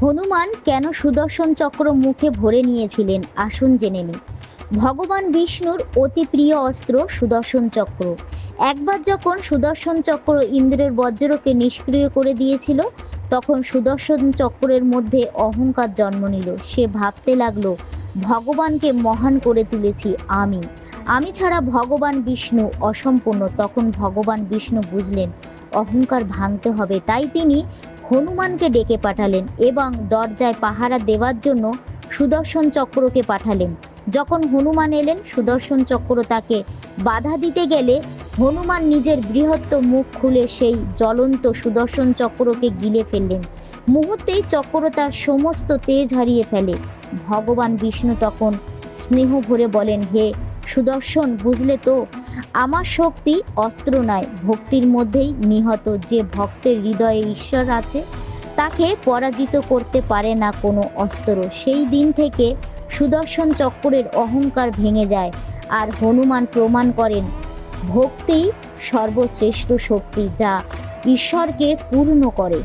হনুমান কেন সুদর্শন চক্র মুখে ভরে নিয়েছিলেন, আসুন জেনে নিই। ভগবান বিষ্ণুর অতি প্রিয় অস্ত্র সুদর্শন চক্র। একবার যখন সুদর্শন চক্র ইন্দ্রের বজ্রকে নিষ্ক্রিয় করে দিয়েছিল, তখন সুদর্শন চক্রের মধ্যে অহংকার জন্ম নিল। সে ভাবতে লাগলো, ভগবানকে মহান করে তুলেছি আমি, আমি ছাড়া ভগবান বিষ্ণু অসম্পূর্ণ। তখন ভগবান বিষ্ণু বুঝলেন অহংকার ভাঙতে হবে, তাই তিনি হনুমানকে ডেকে পাঠালেন এবং দরজায় পাহারা দেওয়ার জন্য সুদর্শন চক্রকে পাঠালেন। যখন হনুমান এলেন, সুদর্শন চক্র তাকে বাধা দিতে গেলে হনুমান নিজের বৃহত্ত মুখ খুলে সেই জ্বলন্ত সুদর্শন চক্রকে গিলে ফেললেন। মুহূর্তেই চক্র তার সমস্ত তেজ হারিয়ে ফেলে। ভগবান বিষ্ণু তখন স্নেহ ভরে বলেন, হে সুদর্শন, বুঝলে তো, আমার শক্তি অস্ত্র নয়, ভক্তির মধ্যেই নিহত। যে ভক্তের হৃদয়ে ঈশ্বর আছে, তাকে পরাজিত করতে পারে না কোনো অস্ত্র। সেই দিন থেকে সুদর্শন চক্রের অহংকার ভেঙে যায়, আর হনুমান প্রমাণ করেন ভক্তি সর্বশ্রেষ্ঠ শক্তি, যা ঈশ্বরকে পূর্ণ করে।